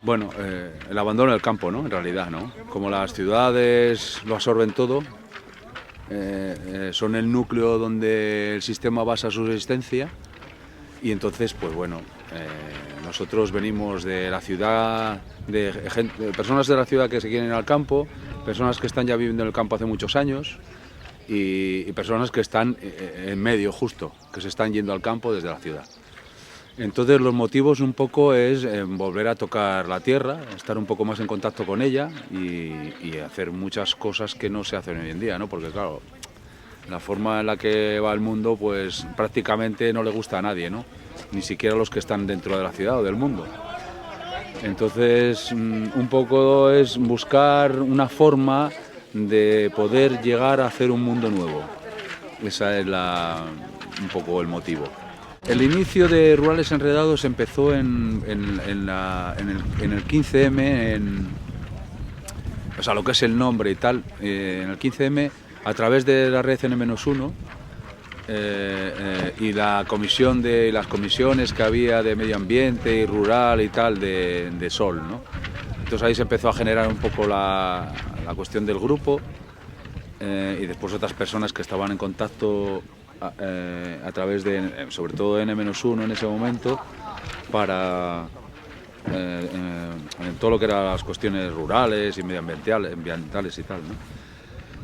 Bueno, el abandono del campo, ¿no? En realidad, ¿no? Como las ciudades lo absorben todo, son el núcleo donde el sistema basa su existencia y entonces, pues bueno, nosotros venimos de la ciudad, de personas de la ciudad que se quieren ir al campo, personas que están ya viviendo en el campo hace muchos años y personas que están en medio justo, que se están yendo al campo desde la ciudad. Entonces los motivos un poco es volver a tocar la tierra, estar un poco más en contacto con ella y hacer muchas cosas que no se hacen hoy en día, ¿no? Porque claro, la forma en la que va el mundo pues prácticamente no le gusta a nadie, ¿no? Ni siquiera a los que están dentro de la ciudad o del mundo. Entonces un poco es buscar una forma de poder llegar a hacer un mundo nuevo. Esa es un poco el motivo. El inicio de Rurales Enredados empezó en el 15M, o sea, lo que es el nombre y tal, en el 15M, a través de la red N-1 y las comisiones que había de medio ambiente y rural y tal de Sol, ¿no? Entonces ahí se empezó a generar un poco la cuestión del grupo y después otras personas que estaban en contacto a través de, sobre todo N-1 en ese momento, para en todo lo que eran las cuestiones rurales y medioambientales y tal, ¿no?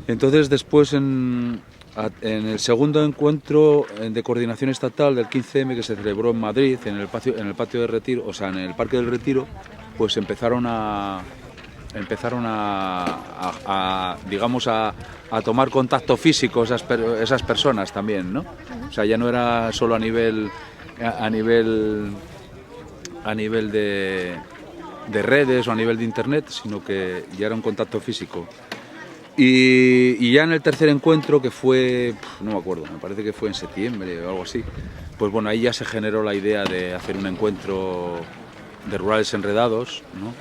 Entonces después en el segundo encuentro de coordinación estatal del 15M que se celebró en Madrid, en el patio de Retiro, o sea, en el Parque del Retiro, pues empezaron a digamos a tomar contacto físico esas personas también, ¿no? O sea, ya no era solo a nivel de redes o a nivel de internet, sino que ya era un contacto físico. Y ya en el tercer encuentro, que fue, no me acuerdo, me parece que fue en septiembre o algo así, pues bueno, ahí ya se generó la idea de hacer un encuentro de Rurales Enredados, ¿no?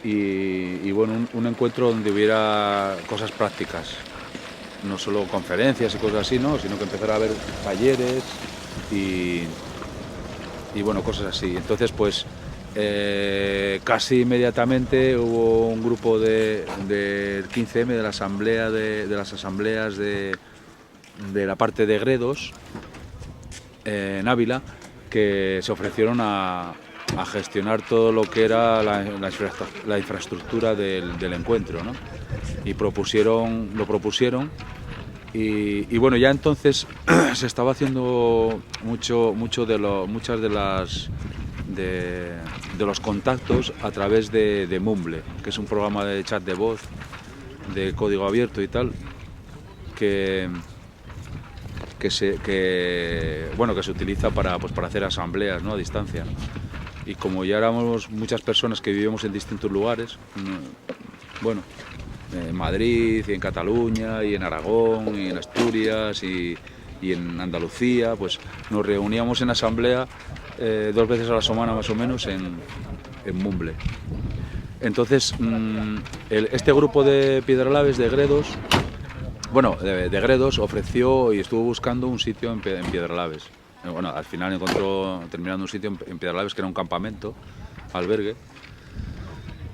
Y bueno, un encuentro donde hubiera cosas prácticas, no solo conferencias y cosas así, ¿no? Sino que empezara a haber talleres y bueno, cosas así. Entonces, pues casi inmediatamente hubo un grupo del 15M, de la asamblea de las asambleas de la parte de Gredos, en Ávila, que se ofrecieron a gestionar todo lo que era la infraestructura del encuentro, ¿no? Y lo propusieron y bueno, ya entonces se estaba haciendo muchas de los contactos a través de Mumble, que es un programa de chat de voz de código abierto y tal, que se utiliza para hacer asambleas, ¿no? A distancia. Y como ya éramos muchas personas que vivíamos en distintos lugares, bueno, en Madrid, y en Cataluña, y en Aragón, y en Asturias, y en Andalucía, pues nos reuníamos en asamblea 2 veces a la semana más o menos en Mumble. Entonces, este grupo de Piedralaves, de Gredos, de Gredos, ofreció y estuvo buscando un sitio en Piedralaves. Bueno, al final encontró, terminando un sitio en Piedralaves que era un campamento, albergue,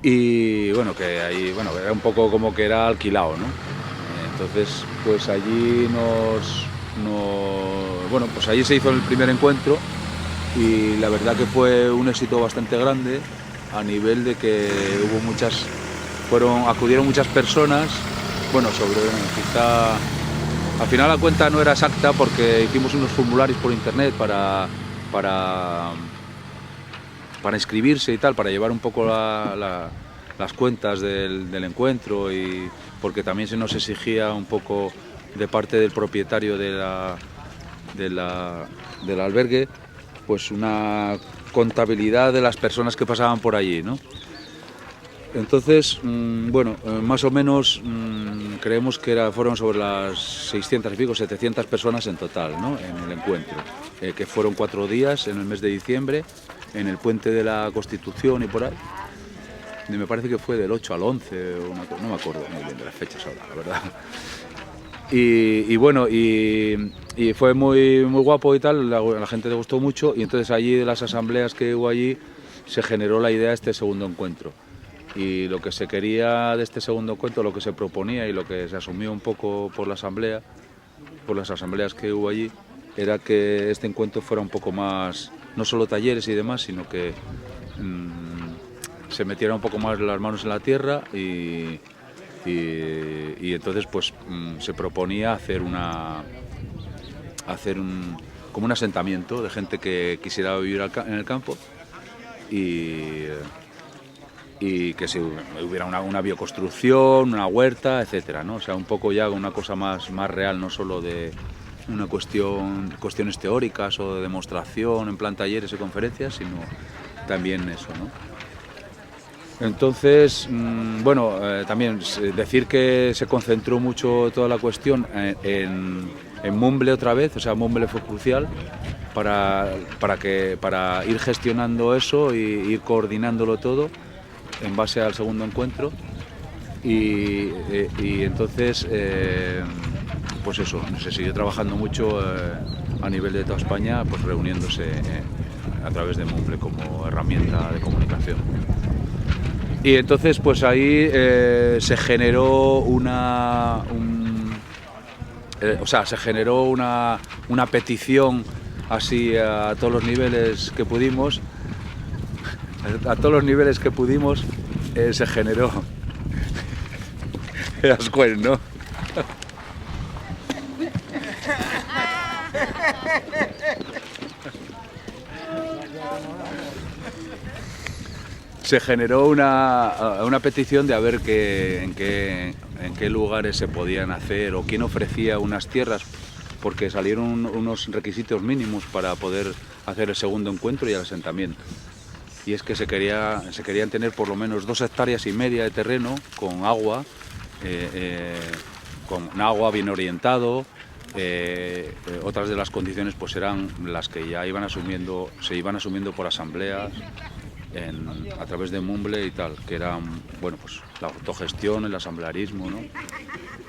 y bueno, que ahí, bueno, era un poco como que era alquilado, ¿no? Entonces, pues allí bueno, pues allí se hizo el primer encuentro y la verdad que fue un éxito bastante grande a nivel de que acudieron muchas personas, bueno, quizá al final la cuenta no era exacta porque hicimos unos formularios por internet para inscribirse y tal, para llevar un poco las cuentas del encuentro, y porque también se nos exigía un poco de parte del propietario del albergue, pues una contabilidad de las personas que pasaban por allí, ¿no? Entonces, bueno, más o menos creemos que fueron sobre las 600 y pico, 700 personas en total, ¿no? En el encuentro, que fueron 4 días en el mes de diciembre, en el Puente de la Constitución y por ahí. Y me parece que fue del 8 al 11, no me acuerdo muy bien de las fechas ahora, la verdad. Y bueno, y fue muy, muy guapo y tal, la gente le gustó mucho, y entonces allí de las asambleas que hubo allí, se generó la idea de este segundo encuentro. Y lo que se quería de este segundo encuentro, lo que se proponía y lo que se asumió un poco por la asamblea, por las asambleas que hubo allí, era que este encuentro fuera un poco más, no solo talleres y demás, sino que se metiera un poco más las manos en la tierra y entonces pues se proponía hacer como un asentamiento de gente que quisiera vivir en el campo y que hubiera una bioconstrucción, una huerta, etcétera, ¿no? O sea, un poco ya una cosa más real, no solo de una cuestiones teóricas o de demostración en plan talleres y conferencias, sino también eso, ¿no? Entonces, bueno, también decir que se concentró mucho toda la cuestión en Mumble otra vez, o sea, Mumble fue crucial para ir gestionando eso y ir coordinándolo todo en base al segundo encuentro y entonces pues eso, se siguió trabajando mucho a nivel de toda España, pues reuniéndose a través de Mumble como herramienta de comunicación. Y entonces pues ahí se generó una petición así a todos los niveles que pudimos. A todos los niveles que pudimos se generó. Ascuel, ¿no? Se generó una petición de a ver en qué lugares se podían hacer o quién ofrecía unas tierras, porque salieron unos requisitos mínimos para poder hacer el segundo encuentro y el asentamiento. Y es que se querían tener por lo menos 2,5 hectáreas de terreno con agua bien orientado. Otras de las condiciones pues eran las que ya se iban asumiendo por asambleas a través de Mumble y tal, que eran, bueno, pues la autogestión, el asamblearismo, ¿no?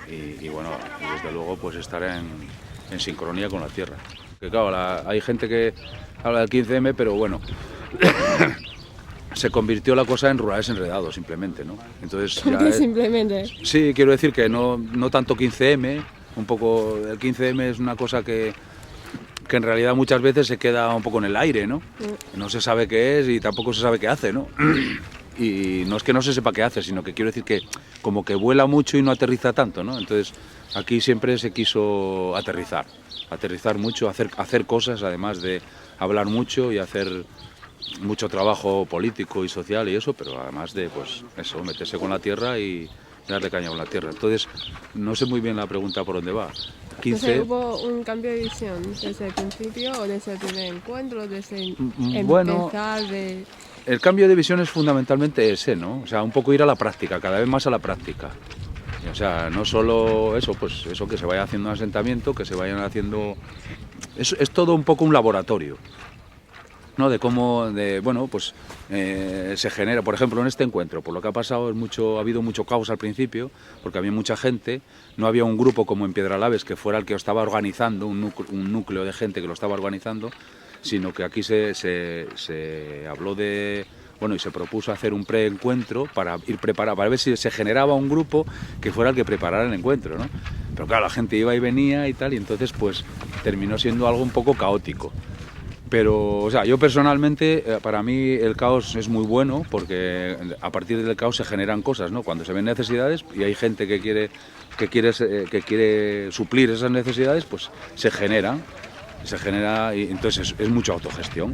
Y bueno, desde luego pues estar en sincronía con la tierra. Que claro, hay gente que habla del 15M, pero bueno, se convirtió la cosa en rurales enredados, simplemente, ¿no? Entonces, ya simplemente. Sí, quiero decir que no tanto 15M, un poco el 15M es una cosa que en realidad muchas veces se queda un poco en el aire, ¿no? No se sabe qué es y tampoco se sabe qué hace, ¿no? Y no es que no se sepa qué hace, sino que quiero decir que como que vuela mucho y no aterriza tanto, ¿no? Entonces aquí siempre se quiso aterrizar mucho, hacer cosas, además de hablar mucho y hacer mucho trabajo político y social y eso, pero además de, pues eso, meterse con la tierra y darle caña con la tierra. Entonces, no sé muy bien la pregunta por dónde va. 15... ¿Hubo un cambio de visión desde el principio o desde el primer encuentro, desde bueno, empezar de...? El cambio de visión es fundamentalmente ese, ¿no? O sea, un poco ir a la práctica, cada vez más a la práctica. O sea, no solo eso, pues eso, que se vaya haciendo un asentamiento, que se vayan haciendo... Es todo un poco un laboratorio, ¿no? De cómo, bueno, pues se genera, por ejemplo, en este encuentro, por lo que ha pasado, ha habido mucho caos al principio, porque había mucha gente, no había un grupo como en Piedralaves que fuera el que lo estaba organizando, un núcleo de gente que lo estaba organizando, sino que aquí se habló de... Bueno, y se propuso hacer un preencuentro para ir preparado, para ver si se generaba un grupo que fuera el que preparara el encuentro, ¿no? Pero claro, la gente iba y venía y tal, y entonces pues terminó siendo algo un poco caótico. Pero, o sea, yo personalmente, para mí el caos es muy bueno porque a partir del caos se generan cosas, ¿no? Cuando se ven necesidades y hay gente que quiere suplir esas necesidades, pues se genera y entonces es mucha autogestión.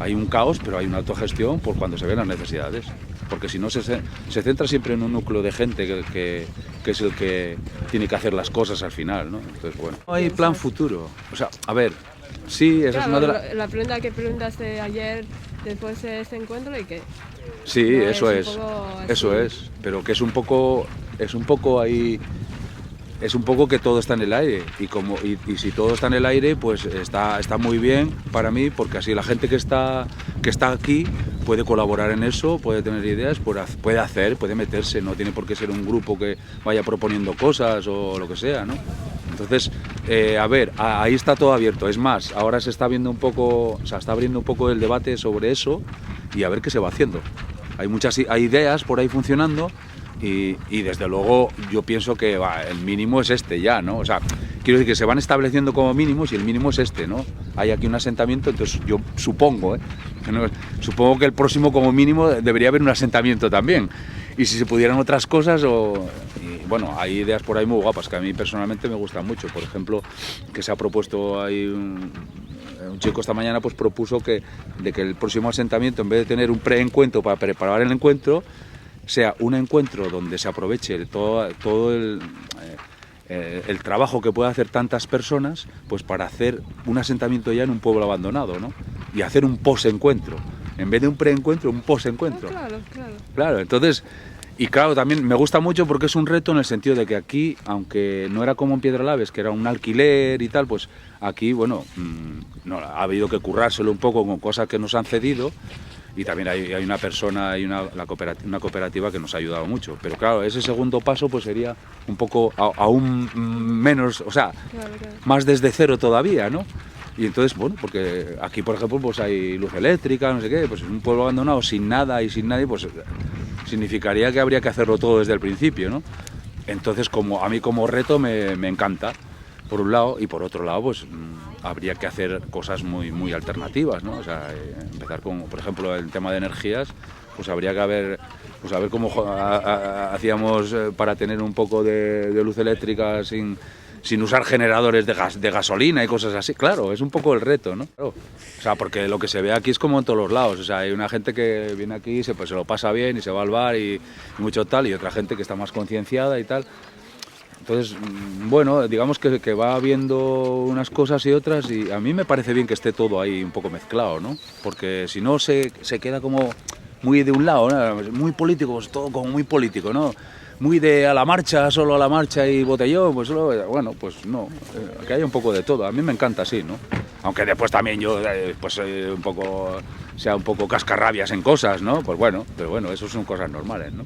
Hay un caos, pero hay una autogestión por cuando se ven las necesidades. Porque si no se centra siempre en un núcleo de gente que es el que tiene que hacer las cosas al final, ¿no? Entonces, bueno, no hay plan futuro. O sea, a ver, sí, esa es una de la pregunta que preguntaste ayer después de este encuentro y que... Sí, no eso es, pero que es un poco ahí... Es un poco que todo está en el aire y si todo está en el aire pues está muy bien para mí, porque así la gente que está aquí puede colaborar en eso, puede tener ideas, puede meterse, no tiene por qué ser un grupo que vaya proponiendo cosas o lo que sea, ¿no? Entonces, a ver, ahí está todo abierto. Es más, ahora se está viendo está abriendo un poco el debate sobre eso y a ver qué se va haciendo. Hay ideas por ahí funcionando y desde luego yo pienso que el mínimo es este ya, ¿no? O sea, quiero decir que se van estableciendo como mínimos y el mínimo es este, ¿no? Hay aquí un asentamiento, entonces yo supongo, supongo que el próximo como mínimo debería haber un asentamiento también. Y si se pudieran otras cosas, y bueno, hay ideas por ahí muy guapas que a mí personalmente me gustan mucho. Por ejemplo, que se ha propuesto ahí un chico esta mañana pues propuso de que el próximo asentamiento, en vez de tener un preencuentro para preparar el encuentro, sea un encuentro donde se aproveche todo el trabajo que puede hacer tantas personas, pues para hacer un asentamiento ya en un pueblo abandonado, ¿no? Y hacer un posencuentro. En vez de un preencuentro, un posencuentro. Claro, claro. Claro, entonces, y claro, también me gusta mucho porque es un reto en el sentido de que aquí, aunque no era como en Piedralaves, que era un alquiler y tal, pues aquí, bueno, no, ha habido que currárselo un poco con cosas que nos han cedido, y también hay una persona, una cooperativa que nos ha ayudado mucho. Pero claro, ese segundo paso pues sería un poco aún menos, o sea, Claro. más desde cero todavía, ¿no? Y entonces, bueno, porque aquí, por ejemplo, pues hay luz eléctrica, no sé qué, pues en un pueblo abandonado sin nada y sin nadie, pues significaría que habría que hacerlo todo desde el principio, ¿no? Entonces, a mí como reto me encanta, por un lado, y por otro lado, pues habría que hacer cosas muy alternativas, ¿no? O sea, empezar con, por ejemplo, el tema de energías, pues habría que ver cómo hacíamos para tener un poco de luz eléctrica sin usar generadores de gasolina y cosas así. Claro, es un poco el reto, ¿no? Claro. O sea, porque lo que se ve aquí es como en todos los lados. O sea, hay una gente que viene aquí, se lo pasa bien y se va al bar y mucho tal, y otra gente que está más concienciada y tal. Entonces, bueno, digamos que va viendo unas cosas y otras, y a mí me parece bien que esté todo ahí un poco mezclado, ¿no? Porque si no se queda como muy de un lado, ¿no? Muy político, pues todo como muy político, ¿no? Muy de a la marcha, solo a la marcha y botellón, pues solo, bueno, pues no, que haya un poco de todo. A mí me encanta así, ¿no? Aunque después también yo, pues sea un poco cascarrabias en cosas, ¿no? Pues bueno, pero bueno, eso son cosas normales, ¿no?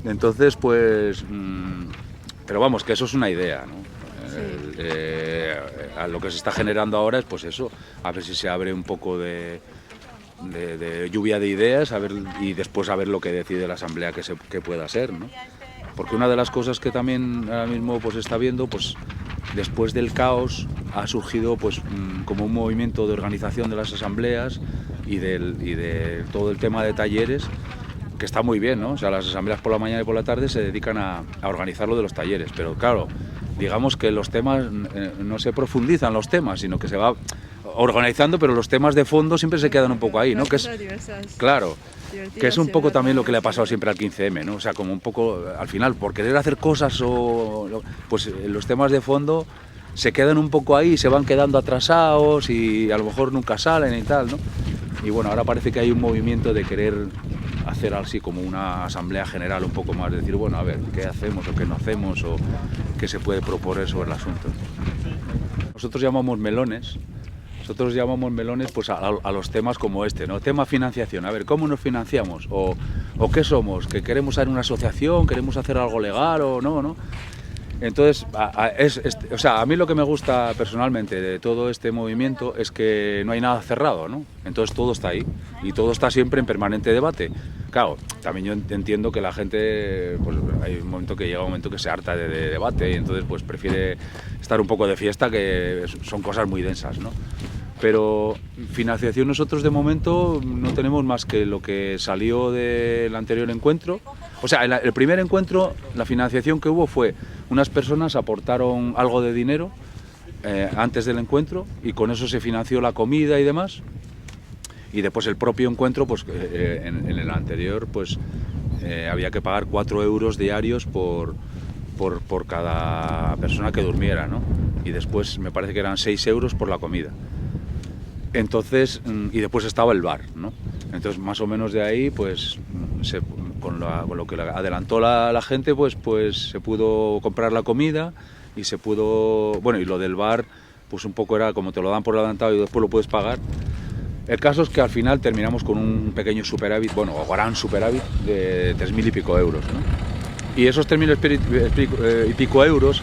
Entonces, pues, pero vamos, que eso es una idea, ¿no? Sí. A lo que se está generando ahora es pues eso, a ver si se abre un poco de lluvia de ideas, y después a ver lo que decide la asamblea que pueda ser, ¿no? Porque una de las cosas que también ahora mismo pues está viendo, pues después del caos ha surgido pues como un movimiento de organización de las asambleas y de todo el tema de talleres, que está muy bien, ¿no? O sea, las asambleas por la mañana y por la tarde se dedican a organizar lo de los talleres, pero claro, digamos que los temas no se profundizan los temas, sino que se va organizando, pero los temas de fondo siempre se quedan un poco ahí, ¿no? Que es, claro, que es un poco también lo que le ha pasado siempre al 15M, ¿no? O sea, como un poco, al final, por querer hacer cosas pues los temas de fondo se quedan un poco ahí, se van quedando atrasados y a lo mejor nunca salen y tal, ¿no? Y bueno, ahora parece que hay un movimiento de querer hacer así como una asamblea general un poco más, decir, bueno, a ver, ¿qué hacemos o qué no hacemos o qué se puede proponer sobre el asunto? Nosotros llamamos melones pues a los temas como este, ¿no? Tema financiación, a ver, ¿cómo nos financiamos? O ¿qué somos? ¿Que queremos ser una asociación? ¿Queremos hacer algo legal o no? ¿No? Entonces, o sea, a mí lo que me gusta personalmente de todo este movimiento es que no hay nada cerrado, ¿no? Entonces todo está ahí y todo está siempre en permanente debate. Claro, también yo entiendo que la gente, pues hay un momento que llega un momento que se harta de debate y entonces pues prefiere estar un poco de fiesta, que son cosas muy densas, ¿no? Pero financiación nosotros de momento no tenemos más que lo que salió del anterior encuentro. O sea, el primer encuentro, la financiación que hubo fue unas personas aportaron algo de dinero antes del encuentro y con eso se financió la comida y demás. Y después el propio encuentro, pues en el anterior, pues había que pagar 4 euros diarios por cada persona que durmiera, ¿no? Y después me parece que eran 6 euros por la comida. Entonces, y después estaba el bar, ¿no? Entonces, más o menos de ahí, pues, con lo que adelantó la gente, pues se pudo comprar la comida y se pudo, bueno, y lo del bar, pues un poco era como te lo dan por adelantado y después lo puedes pagar. El caso es que al final terminamos con un pequeño superávit, bueno, o gran superávit de 3.000 y pico euros, ¿no? Y esos 3.000 y pico euros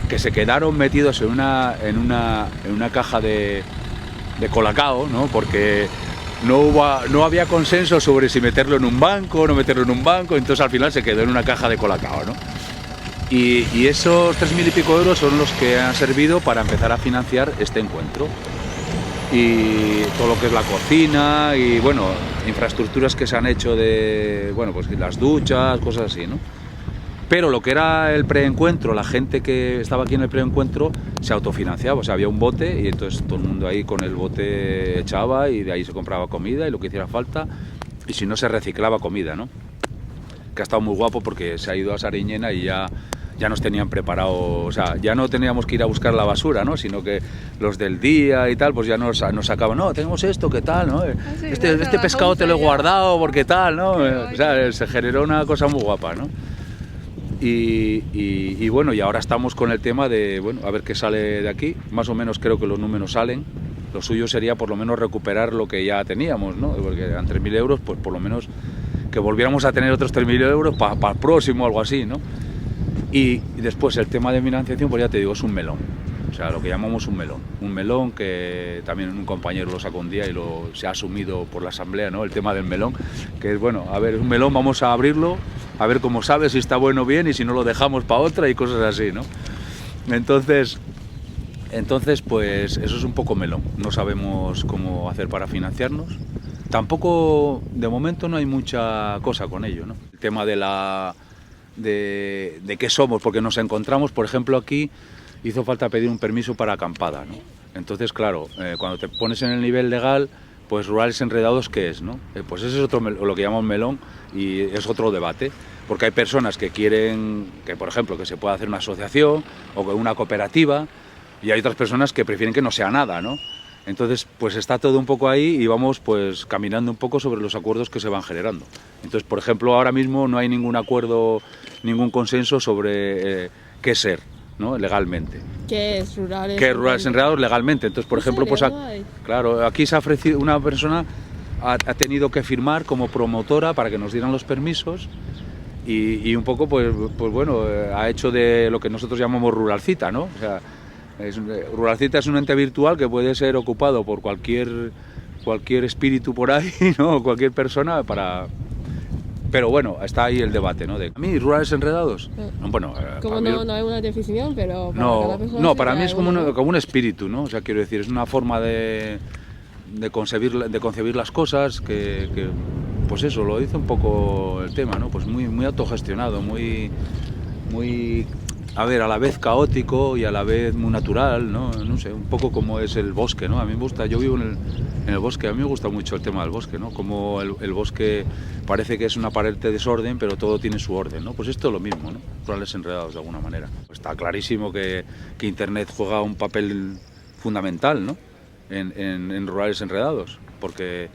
que se quedaron metidos en una caja de Colacao, ¿no? Porque no había consenso sobre si meterlo en un banco o no meterlo en un banco, entonces al final se quedó en una caja de Colacao, ¿no? Y esos 3.000 y pico euros son los que han servido para empezar a financiar este encuentro. Y todo lo que es la cocina y, bueno, infraestructuras que se han hecho de, bueno, pues las duchas, cosas así, ¿no? Pero lo que era el preencuentro, la gente que estaba aquí en el preencuentro se autofinanciaba, o sea, había un bote y entonces todo el mundo ahí con el bote echaba y de ahí se compraba comida y lo que hiciera falta, y si no se reciclaba comida, ¿no? Que ha estado muy guapo porque se ha ido a Sariñena y ya nos tenían preparado, o sea, ya no teníamos que ir a buscar la basura, ¿no? Sino que los del día y tal, pues ya nos sacaban, no, tenemos esto, ¿qué tal, no? Sí, este pescado te lo he ya. guardado, porque tal, ¿no? O sea, se generó una cosa muy guapa, ¿no? Y bueno, y ahora estamos con el tema de, bueno, a ver qué sale de aquí. Más o menos creo que los números salen. Lo suyo sería por lo menos recuperar lo que ya teníamos, ¿no? Porque eran 3.000 euros, pues por lo menos que volviéramos a tener otros 3.000 euros para el próximo o algo así, ¿no? Y después el tema de financiación, pues ya te digo, es un melón. O sea, lo que llamamos un melón. Un melón que también un compañero lo sacó un día y se ha asumido por la asamblea, ¿no? El tema del melón, que es, bueno, a ver, es un melón, vamos a abrirlo, a ver cómo sabe, si está bueno o bien, y si no lo dejamos para otra y cosas así, ¿no? Entonces, pues eso es un poco melón. No sabemos cómo hacer para financiarnos. Tampoco, de momento, no hay mucha cosa con ello, ¿no? El tema de qué somos, porque nos encontramos, por ejemplo, aquí hizo falta pedir un permiso para acampada, ¿no? Entonces, claro, cuando te pones en el nivel legal, pues rurales enredados, ¿qué es, no? Pues ese es otro, lo que llamamos melón, y es otro debate, porque hay personas que quieren que, por ejemplo, que se pueda hacer una asociación o una cooperativa, y hay otras personas que prefieren que no sea nada, ¿no? Entonces, pues está todo un poco ahí y vamos pues caminando un poco sobre los acuerdos que se van generando. Entonces, por ejemplo, ahora mismo no hay ningún acuerdo, ningún consenso sobre qué ser, ¿no? Legalmente. ¿Qué es rurales? ¿Qué es rurales enredados legalmente? Entonces, por ejemplo, pues claro, aquí se ha ofrecido, una persona ha tenido que firmar como promotora para que nos dieran los permisos y un poco, pues bueno, ha hecho de lo que nosotros llamamos ruralcita, ¿no? O sea, Ruralcita es un ente virtual que puede ser ocupado por cualquier espíritu por ahí, ¿no? O cualquier persona para... Pero bueno, está ahí el debate, ¿no? A mí, rurales enredados, bueno... Como no hay una definición, pero para cada persona... No, para mí es como un espíritu, ¿no? O sea, quiero decir, es una forma de concebir las cosas que pues eso, lo dice un poco el tema, ¿no? Pues muy autogestionado, muy a ver, a la vez caótico y a la vez muy natural, ¿no? No sé, un poco como es el bosque, ¿no? A mí me gusta, yo vivo en el bosque, a mí me gusta mucho el tema del bosque, ¿no? Como el bosque parece que es una pared de desorden, pero todo tiene su orden, ¿no? Pues esto es lo mismo, ¿no? Rurales enredados de alguna manera. Está clarísimo que Internet juega un papel fundamental, ¿no? En rurales enredados, porque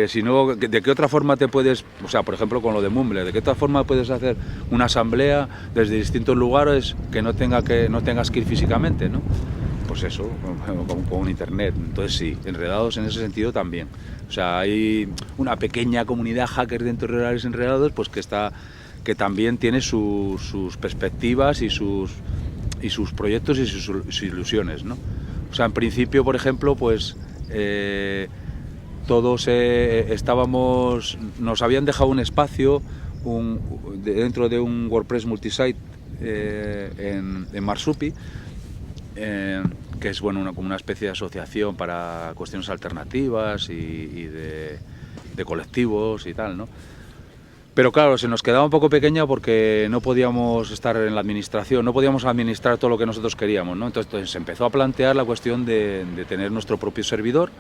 si no, ¿de qué otra forma te puedes, o sea, por ejemplo con lo de Mumble, de qué otra forma puedes hacer una asamblea desde distintos lugares que no tengas que ir físicamente, ¿no? Pues eso, con Internet. Entonces sí, enredados en ese sentido también. O sea, hay una pequeña comunidad hacker dentro de rurales enredados, pues que también tiene sus perspectivas y sus proyectos y sus ilusiones, ¿no? O sea, en principio, por ejemplo, pues todos nos habían dejado un espacio dentro de un WordPress multisite en Marsupi, que es bueno, como una especie de asociación para cuestiones alternativas y de colectivos y tal, ¿no? Pero claro, se nos quedaba un poco pequeña porque no podíamos estar en la administración, no podíamos administrar todo lo que nosotros queríamos, ¿no? Entonces se empezó a plantear la cuestión de tener nuestro propio servidor.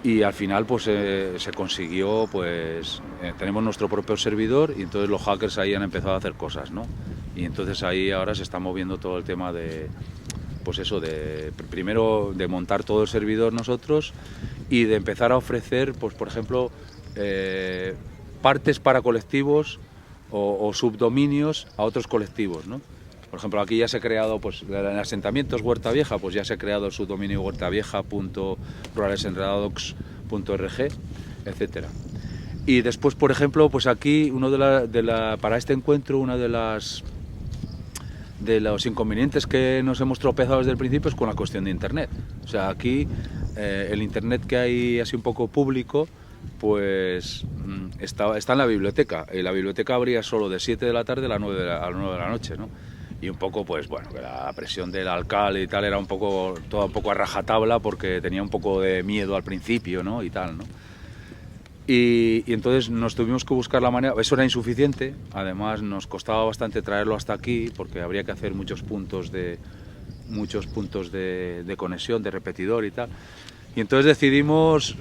Y al final pues se consiguió, pues tenemos nuestro propio servidor y entonces los hackers ahí han empezado a hacer cosas, ¿no? Y entonces ahí ahora se está moviendo todo el tema de, pues eso, primero de montar todo el servidor nosotros y de empezar a ofrecer, pues por ejemplo, partes para colectivos o subdominios a otros colectivos, ¿no? Por ejemplo, aquí ya se ha creado, pues en asentamientos Huerta Vieja, pues ya se ha creado el subdominio huertavieja.ruralesenredados.org, etcétera. Y después, por ejemplo, pues aquí para este encuentro una de de los inconvenientes que nos hemos tropezado desde el principio es con la cuestión de Internet. O sea, aquí el Internet que hay así un poco público, pues está en la biblioteca, y la biblioteca abría solo de 7 de la tarde a las 9 de la noche, ¿no? Y un poco, pues bueno, que la presión del alcalde y tal era un poco, todo un poco a rajatabla, porque tenía un poco de miedo al principio, ¿no? Y tal, ¿no? Y entonces nos tuvimos que buscar la manera, eso era insuficiente, además nos costaba bastante traerlo hasta aquí, porque habría que hacer muchos puntos de conexión, de repetidor y tal. Y entonces decidimos,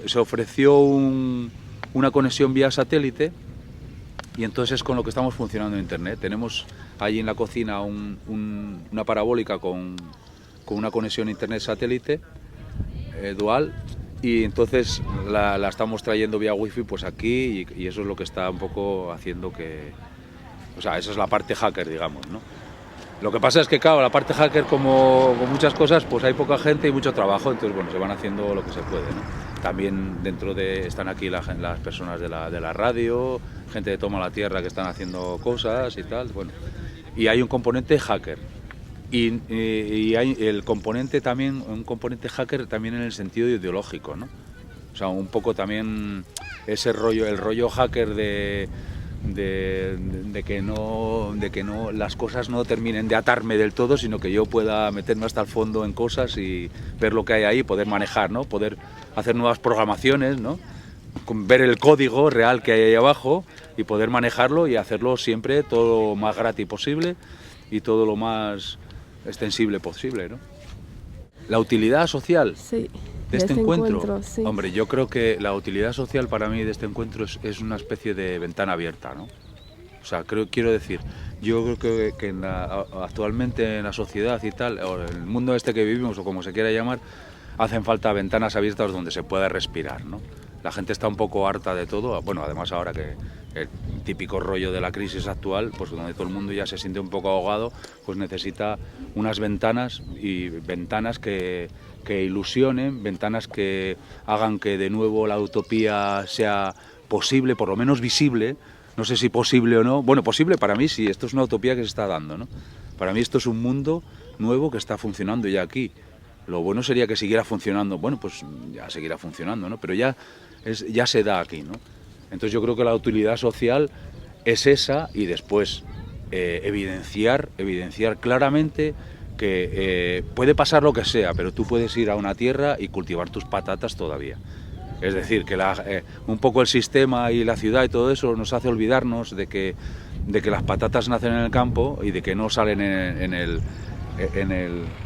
se ofreció una conexión vía satélite, y entonces es con lo que estamos funcionando en Internet. Tenemos allí en la cocina una parabólica con una conexión Internet satélite dual, y entonces la estamos trayendo vía wifi pues aquí, y eso es lo que está un poco haciendo que... O sea, esa es la parte hacker, digamos, ¿no? Lo que pasa es que, claro, la parte hacker, como con muchas cosas, pues hay poca gente y mucho trabajo, entonces, bueno, se van haciendo lo que se puede, ¿no? También están aquí las personas de la radio, gente de Toma la Tierra que están haciendo cosas y tal, bueno. Y hay un componente hacker. Y hay el componente también, un componente hacker también en el sentido ideológico, ¿no? O sea, un poco también ese rollo, el rollo hacker de que no las cosas no terminen de atarme del todo, sino que yo pueda meterme hasta el fondo en cosas y ver lo que hay ahí, poder manejar, ¿no? Poder hacer nuevas programaciones, ¿no? Ver el código real que hay ahí abajo y poder manejarlo y hacerlo siempre todo lo más gratis posible y todo lo más extensible posible, ¿no? La utilidad social de este encuentro, sí. Hombre, yo creo que la utilidad social para mí de este encuentro es una especie de ventana abierta, ¿no? O sea, quiero decir, yo creo que actualmente en la sociedad y tal, o en el mundo este que vivimos, o como se quiera llamar, hacen falta ventanas abiertas donde se pueda respirar, ¿no? La gente está un poco harta de todo, bueno, además ahora que el típico rollo de la crisis actual, pues donde todo el mundo ya se siente un poco ahogado, pues necesita unas ventanas que ilusionen, ventanas que hagan que de nuevo la utopía sea posible, por lo menos visible. No sé si posible o no. Bueno, posible para mí sí, esto es una utopía que se está dando, ¿no? Para mí esto es un mundo nuevo que está funcionando ya aquí. Lo bueno sería que siguiera funcionando. Bueno, pues ya seguirá funcionando, ¿no? Pero ya se da aquí, ¿no? Entonces yo creo que la utilidad social es esa, y después evidenciar claramente que puede pasar lo que sea, pero tú puedes ir a una tierra y cultivar tus patatas todavía. Es decir, que un poco el sistema y la ciudad y todo eso nos hace olvidarnos de que las patatas nacen en el campo y de que no salen en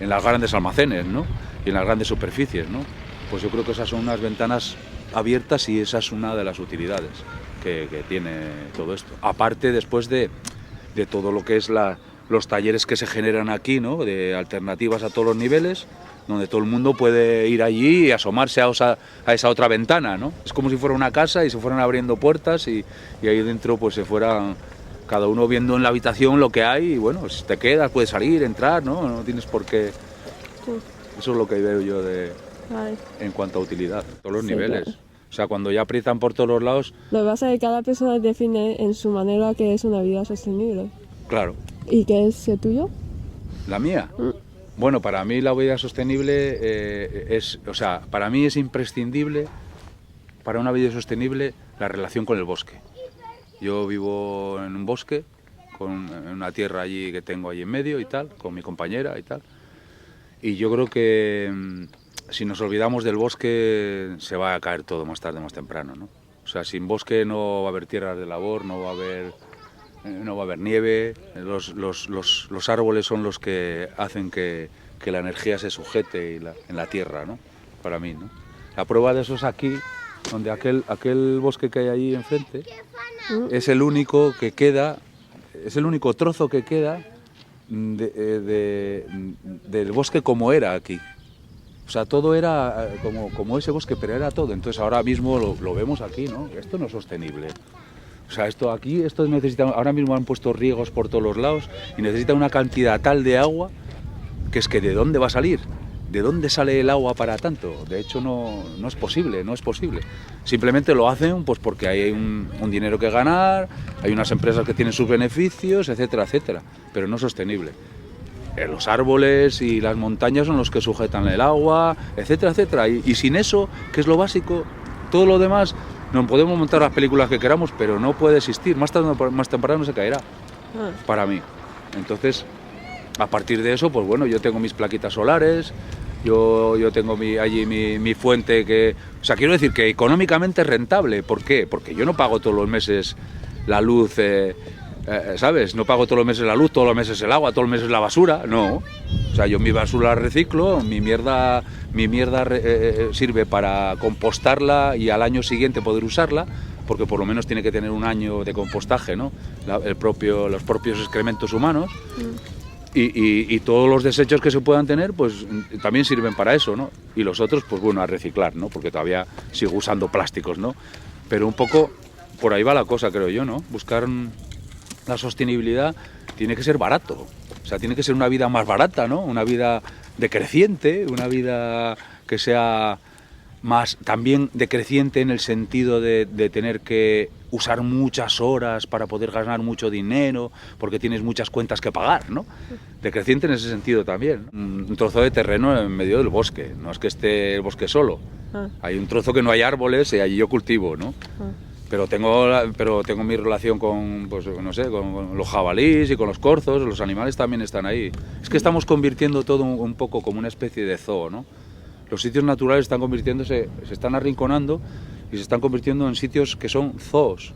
las grandes almacenes, ¿no? Y en las grandes superficies, ¿no? Pues yo creo que esas son unas ventanas abiertas y esa es una de las utilidades que tiene todo esto. Aparte, después de todo lo que es los talleres que se generan aquí, ¿no? De alternativas a todos los niveles, donde todo el mundo puede ir allí y asomarse a esa otra ventana, ¿no? Es como si fuera una casa y se fueran abriendo puertas y ahí dentro pues se fueran cada uno viendo en la habitación lo que hay y bueno, si te quedas puedes salir, entrar, ¿no? No tienes por qué... Sí. Eso es lo que veo yo en cuanto a utilidad, todos los niveles. Claro. O sea, cuando ya aprietan por todos los lados... Lo que pasa es que cada persona define en su manera que es una vida sostenible. Claro. ¿Y qué es el tuyo? ¿La mía? Bueno, para mí la vida sostenible para mí es imprescindible, para una vida sostenible, la relación con el bosque. Yo vivo en un bosque, en una tierra allí que tengo allí en medio y tal, con mi compañera y tal. Y yo creo que si nos olvidamos del bosque se va a caer todo más tarde o más temprano, ¿no? O sea, sin bosque no va a haber tierras de labor, no va a haber nieve, los árboles son los que hacen que la energía se sujete en la tierra, ¿no? Para mí, ¿no? La prueba de eso es aquí, donde aquel bosque que hay ahí enfrente es el único que queda, es el único trozo que queda del bosque como era aquí. O sea, todo era como ese bosque, pero era todo. Entonces ahora mismo lo vemos aquí, ¿no? Esto no es sostenible. O sea, esto necesita, ahora mismo han puesto riegos por todos los lados y necesita una cantidad tal de agua que es que ¿de dónde va a salir? ¿de dónde sale el agua para tanto? De hecho no es posible, no es posible. Simplemente lo hacen pues porque hay un dinero que ganar, hay unas empresas que tienen sus beneficios, etcétera, etcétera, pero no es sostenible. Los árboles y las montañas son los que sujetan el agua, etcétera, etcétera. Y sin eso, que es lo básico, todo lo demás, nos podemos montar las películas que queramos, pero no puede existir. Más tarde o más temprano se caerá, para mí. Entonces, a partir de eso, pues bueno, yo tengo mis plaquitas solares, yo tengo allí mi fuente que... O sea, quiero decir que económicamente es rentable. ¿Por qué? Porque yo no pago todos los meses la luz... ¿sabes? No pago todos los meses la luz, todos los meses el agua, todos los meses la basura, no. O sea, yo mi basura la reciclo, mi mierda sirve para compostarla y al año siguiente poder usarla, porque por lo menos tiene que tener un año de compostaje, ¿no? Los propios excrementos humanos. Y todos los desechos que se puedan tener, pues también sirven para eso, ¿no? Y los otros, pues bueno, a reciclar, ¿no? Porque todavía sigo usando plásticos, ¿no? Pero un poco por ahí va la cosa, creo yo, ¿no? Buscar... La sostenibilidad tiene que ser barato, o sea, tiene que ser una vida más barata, ¿no? Una vida decreciente, una vida que sea más también decreciente en el sentido de tener que usar muchas horas para poder ganar mucho dinero, porque tienes muchas cuentas que pagar, ¿no? Decreciente en ese sentido también, ¿no? Un trozo de terreno en medio del bosque, no es que esté el bosque solo, hay un trozo que no hay árboles y allí yo cultivo, ¿no? Pero tengo mi relación con, pues, no sé, con los jabalíes y con los corzos, los animales también están ahí. Es que estamos convirtiendo todo un poco como una especie de zoo, ¿no? Los sitios naturales están convirtiéndose, se están arrinconando y se están convirtiendo en sitios que son zoos,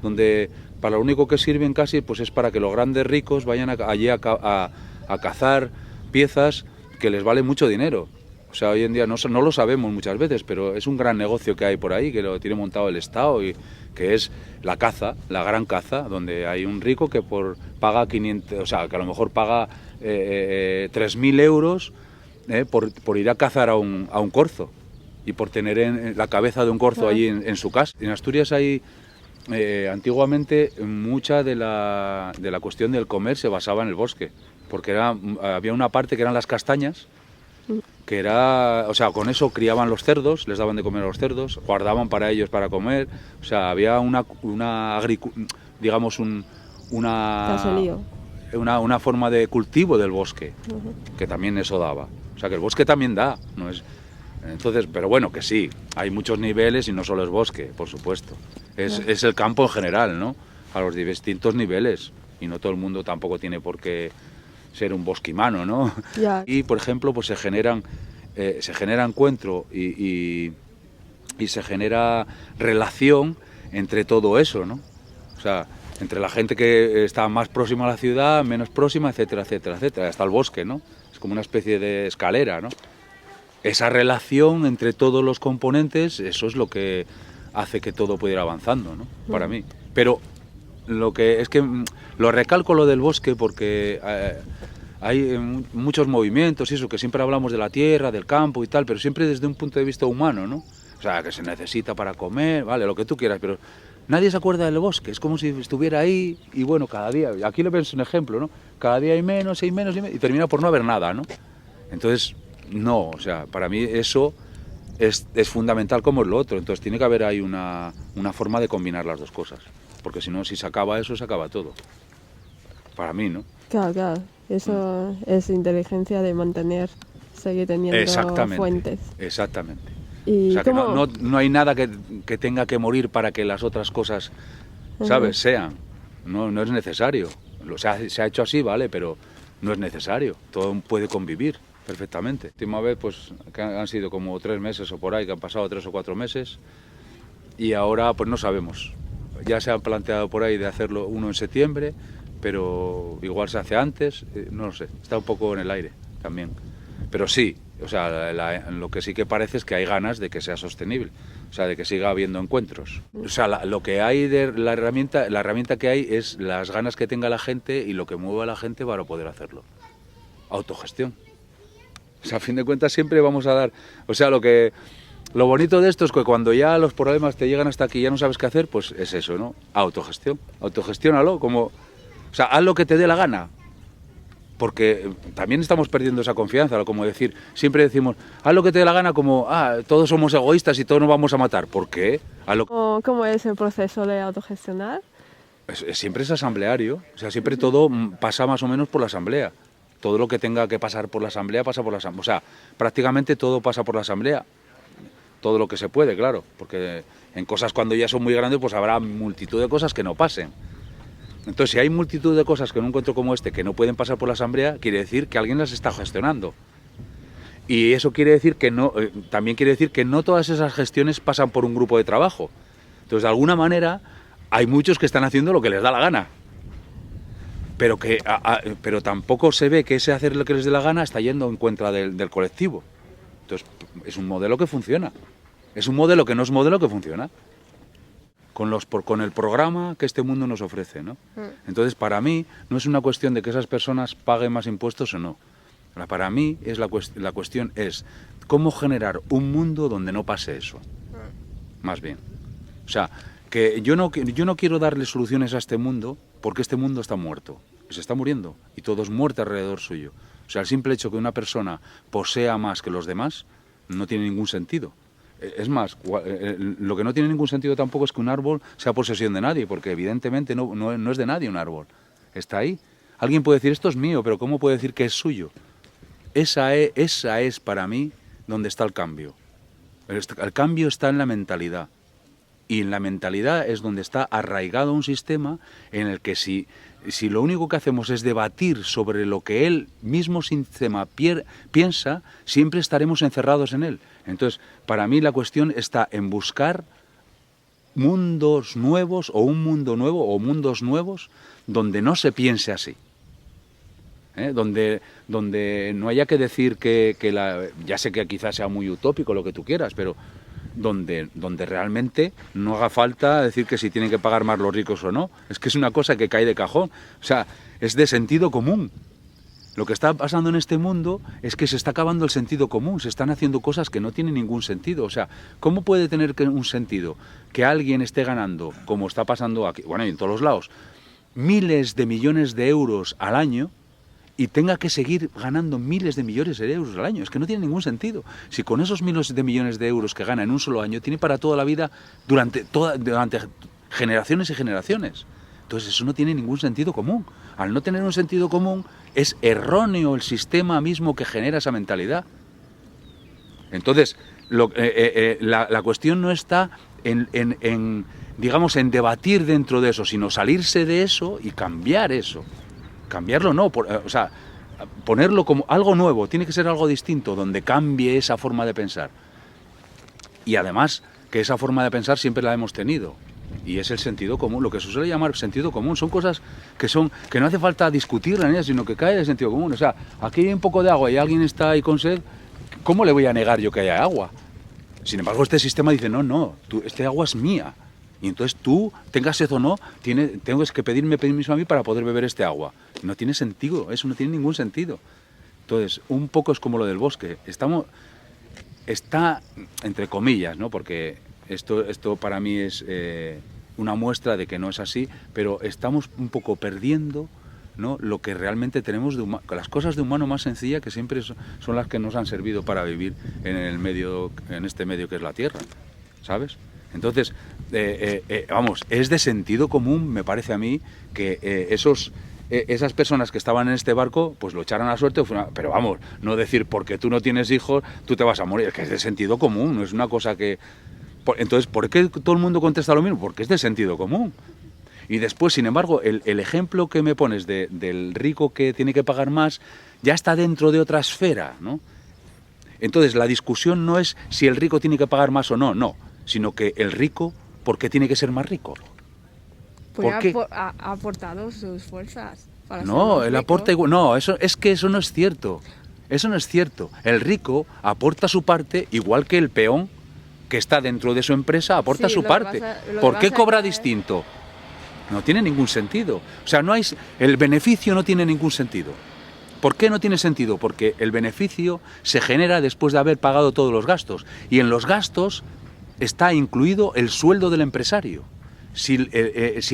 donde para lo único que sirven casi pues es para que los grandes ricos vayan allí a cazar piezas que les vale mucho dinero. O sea, hoy en día no lo sabemos muchas veces, pero es un gran negocio que hay por ahí, que lo tiene montado el Estado, y que es la caza, la gran caza, donde hay un rico que paga 500, o sea, que a lo mejor paga 3.000 euros por ir a cazar a un corzo y por tener en la cabeza de un corzo allí en su casa. En Asturias hay, antiguamente, mucha de la cuestión del comer se basaba en el bosque, porque había una parte que eran las castañas, que era, o sea, con eso criaban los cerdos, les daban de comer a los cerdos, guardaban para ellos para comer, o sea, había digamos una forma de cultivo del bosque, que también eso daba, o sea, que el bosque también da, no es, entonces, pero bueno, que sí, hay muchos niveles y no solo es bosque, por supuesto, es el campo en general, ¿no? A los distintos niveles, y no todo el mundo tampoco tiene por qué ser un bosquimano, ¿no? Y, por ejemplo, pues se genera encuentro y se genera relación entre todo eso, ¿no? O sea, entre la gente que está más próxima a la ciudad, menos próxima, etcétera, etcétera, etcétera, hasta el bosque, ¿no? Es como una especie de escalera, ¿no? Esa relación entre todos los componentes, eso es lo que hace que todo pueda ir avanzando, ¿no? Para mí. Pero lo que es que lo recalco lo del bosque porque hay muchos movimientos y eso, que siempre hablamos de la tierra, del campo y tal, pero siempre desde un punto de vista humano, ¿no? O sea, que se necesita para comer, vale, lo que tú quieras, pero nadie se acuerda del bosque, es como si estuviera ahí y bueno, cada día, aquí le ves un ejemplo, ¿no? Cada día hay menos y termina por no haber nada, ¿no? Entonces, no, o sea, para mí eso es fundamental como es lo otro, entonces tiene que haber ahí una forma de combinar las dos cosas. Porque si no, si se acaba eso, se acaba todo. Para mí, ¿no? Claro. Eso es inteligencia de seguir teniendo fuentes. Exactamente. Y o sea, que no hay nada que tenga que morir para que las otras cosas, ¿sabes?, sean. No es necesario. Se ha hecho así, ¿vale? Pero no es necesario. Todo puede convivir perfectamente. La última vez, pues, que han sido como 3 meses o por ahí, que han pasado 3 o 4 meses. Y ahora, pues no sabemos. Ya se han planteado por ahí de hacerlo uno en septiembre, pero igual se hace antes, no lo sé, está un poco en el aire también. Pero sí, o sea, lo que sí que parece es que hay ganas de que sea sostenible, o sea, de que siga habiendo encuentros. O sea, lo que hay de la herramienta que hay es las ganas que tenga la gente y lo que mueva a la gente para poder hacerlo. Autogestión. O sea, a fin de cuentas siempre vamos a dar, o sea, lo bonito de esto es que cuando ya los problemas te llegan hasta aquí y ya no sabes qué hacer, pues es eso, ¿no? Autogestión. Autogestiónalo, o sea, haz lo que te dé la gana. porque también estamos perdiendo esa confianza, como decir, siempre decimos, haz lo que te dé la gana, como, todos somos egoístas y todos nos vamos a matar. ¿Por qué? ¿Cómo es el proceso de autogestionar? Siempre es asambleario, o sea, siempre todo pasa más o menos por la asamblea. Todo lo que tenga que pasar por la asamblea pasa por la asamblea. O sea, prácticamente todo pasa por la asamblea. Todo lo que se puede, claro, porque en cosas cuando ya son muy grandes, pues habrá multitud de cosas que no pasen. Entonces, si hay multitud de cosas que en un encuentro como este que no pueden pasar por la asamblea, quiere decir que alguien las está gestionando. Y eso quiere decir que no, también quiere decir que no todas esas gestiones pasan por un grupo de trabajo. Entonces, de alguna manera, hay muchos que están haciendo lo que les da la gana. Pero tampoco se ve que ese hacer lo que les dé la gana está yendo en contra del colectivo. Entonces, es un modelo que funciona. Es un modelo que no es modelo que funciona. Con el programa que este mundo nos ofrece, ¿no? Entonces, para mí, no es una cuestión de que esas personas paguen más impuestos o no. Para mí, la cuestión es cómo generar un mundo donde no pase eso. Más bien. O sea, que yo no quiero darle soluciones a este mundo porque este mundo está muerto. Se está muriendo y todo es muerte alrededor suyo. O sea, el simple hecho que una persona posea más que los demás no tiene ningún sentido. Es más, lo que no tiene ningún sentido tampoco es que un árbol sea posesión de nadie, porque evidentemente no es de nadie un árbol. Está ahí. Alguien puede decir, esto es mío, pero ¿cómo puede decir que es suyo? Esa es para mí donde está el cambio. El cambio está en la mentalidad. Y en la mentalidad es donde está arraigado un sistema en el que si lo único que hacemos es debatir sobre lo que él mismo sistema piensa, siempre estaremos encerrados en él. Entonces, para mí la cuestión está en buscar mundos nuevos o un mundo nuevo o mundos nuevos donde no se piense así. Donde no haya que decir ya sé que quizás sea muy utópico lo que tú quieras, pero donde realmente no haga falta decir que si tienen que pagar más los ricos o no. Es que es una cosa que cae de cajón. O sea, es de sentido común. Lo que está pasando en este mundo es que se está acabando el sentido común. Se están haciendo cosas que no tienen ningún sentido. O sea, ¿cómo puede tener un sentido que alguien esté ganando, como está pasando aquí, bueno, y en todos los lados, miles de millones de euros al año y tenga que seguir ganando miles de millones de euros al año? Es que no tiene ningún sentido. Si con esos miles de millones de euros que gana en un solo año, tiene para toda la vida, durante generaciones y generaciones. Entonces eso no tiene ningún sentido común. Al no tener un sentido común, es erróneo el sistema mismo que genera esa mentalidad. Entonces, la cuestión no está digamos, en debatir dentro de eso, sino salirse de eso y cambiar eso. Cambiarlo no, o sea, ponerlo como algo nuevo, tiene que ser algo distinto, donde cambie esa forma de pensar. Y además, que esa forma de pensar siempre la hemos tenido, y es el sentido común, lo que se suele llamar sentido común. Son cosas que no hace falta discutirlas en ellas, sino que cae el sentido común. O sea, aquí hay un poco de agua y alguien está ahí con sed, ¿cómo le voy a negar yo que haya agua? Sin embargo, este sistema dice, no, este agua es mía. Y entonces tú, tengas sed o no, tengo que pedirme permiso a mí para poder beber este agua. No tiene sentido, eso no tiene ningún sentido. Entonces, un poco es como lo del bosque. Está, entre comillas, ¿no? Porque esto para mí es una muestra de que no es así, pero estamos un poco perdiendo, ¿no?, lo que realmente tenemos las cosas de humano más sencillas, que siempre son las que nos han servido para vivir en este medio que es la Tierra, ¿sabes? Entonces, es de sentido común, me parece a mí, que esas personas que estaban en este barco, pues lo echaran a suerte, pero vamos, no decir porque tú no tienes hijos, tú te vas a morir, es que es de sentido común, no es una cosa que... Entonces, ¿por qué todo el mundo contesta lo mismo? Porque es de sentido común. Y después, sin embargo, el ejemplo que me pones del rico que tiene que pagar más, ya está dentro de otra esfera, ¿no? Entonces, la discusión no es si el rico tiene que pagar más o no, sino que el rico, ¿por qué tiene que ser más rico? Porque ha aportado sus fuerzas para ser No, más él rico. aporta igual. No, eso no es cierto. Eso no es cierto. El rico aporta su parte igual que el peón que está dentro de su empresa aporta su parte. ¿Por qué cobra distinto? No tiene ningún sentido. O sea, el beneficio no tiene ningún sentido. ¿Por qué no tiene sentido? Porque el beneficio se genera después de haber pagado todos los gastos. Y en los gastos está incluido el sueldo del empresario. Si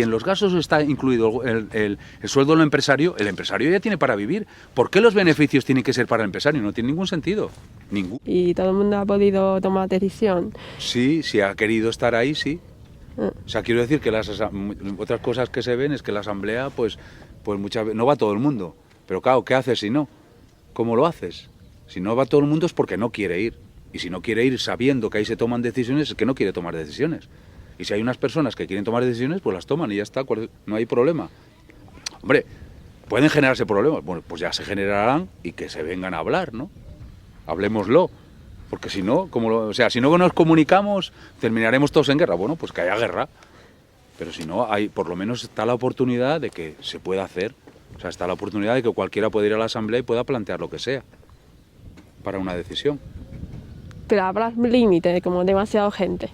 en los gastos está incluido el sueldo del empresario, el empresario ya tiene para vivir. ¿Por qué los beneficios tienen que ser para el empresario? No tiene ningún sentido. Ningún. Y todo el mundo ha podido tomar decisión. Sí, si ha querido estar ahí, sí. O sea, quiero decir que otras cosas que se ven es que la asamblea, pues muchas veces no va todo el mundo. Pero claro, ¿qué haces si no? ¿Cómo lo haces? Si no va todo el mundo es porque no quiere ir. Y si no quiere ir sabiendo que ahí se toman decisiones, es que no quiere tomar decisiones. Y si hay unas personas que quieren tomar decisiones, pues las toman y ya está, no hay problema. Hombre, pueden generarse problemas, bueno, pues ya se generarán y que se vengan a hablar, ¿no? Hablémoslo, porque si no, si no nos comunicamos, terminaremos todos en guerra. Bueno, pues que haya guerra, pero si no, por lo menos está la oportunidad de que se pueda hacer. O sea, está la oportunidad de que cualquiera pueda ir a la asamblea y pueda plantear lo que sea para una decisión. Pero habrá límite, como demasiada gente.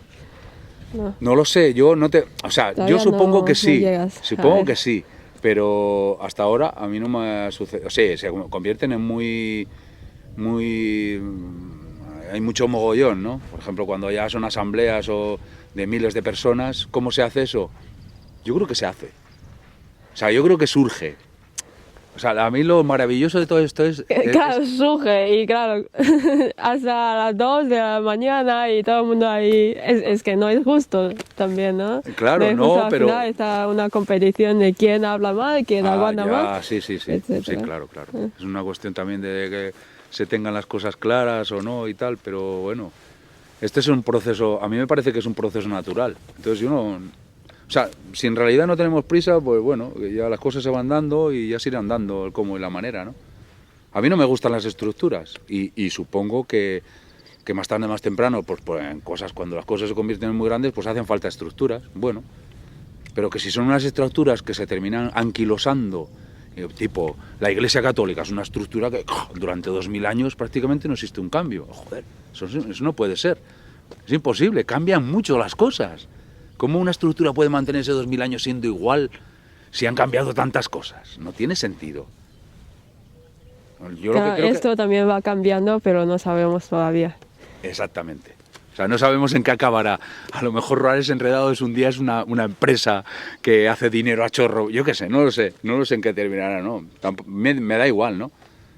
No lo sé, yo yo supongo que sí, supongo que sí, pero hasta ahora a mí no me ha sucedido. O sea, se convierten en hay mucho mogollón, ¿no? Por ejemplo, cuando ya son asambleas o de miles de personas, ¿cómo se hace eso? Yo creo que se hace. O sea, yo creo que surge. O sea, a mí lo maravilloso de todo esto es... Claro, surge y claro, hasta las 2 de la mañana y todo el mundo ahí, es que no es justo también, ¿no? Claro, no, pero... Al final está una competición de quién habla más, quién aguanta más. Sí, claro. Es una cuestión también de que se tengan las cosas claras o no y tal, pero bueno, este es un proceso, a mí me parece que es un proceso natural. Entonces yo no... O sea, si en realidad no tenemos prisa, pues bueno, ya las cosas se van dando y ya se irán dando el cómo y la manera, ¿no? A mí no me gustan las estructuras y supongo que más tarde, más temprano, pues en cuando las cosas se convierten en muy grandes, pues hacen falta estructuras, bueno. Pero que si son unas estructuras que se terminan anquilosando, tipo la Iglesia Católica es una estructura que durante 2000 años prácticamente no existe un cambio. Joder, eso no puede ser. Es imposible, cambian mucho las cosas. ¿Cómo una estructura puede mantenerse 2000 años siendo igual si han cambiado tantas cosas? No tiene sentido. Esto también va cambiando, pero no sabemos todavía. Exactamente. O sea, no sabemos en qué acabará. A lo mejor Rurales Enredados un día es una empresa que hace dinero a chorro. Yo qué sé, no lo sé en qué terminará, ¿no? Me da igual, ¿no?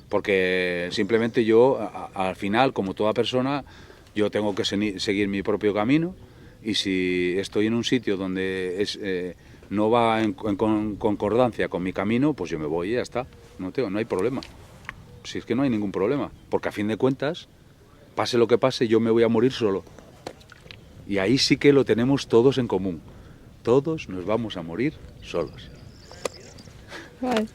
Porque simplemente yo, al final, como toda persona, yo tengo que seguir mi propio camino. Y si estoy en un sitio donde no va en concordancia con mi camino, pues yo me voy y ya está. No hay problema. Si es que no hay ningún problema. Porque a fin de cuentas, pase lo que pase, yo me voy a morir solo. Y ahí sí que lo tenemos todos en común. Todos nos vamos a morir solos. Vale.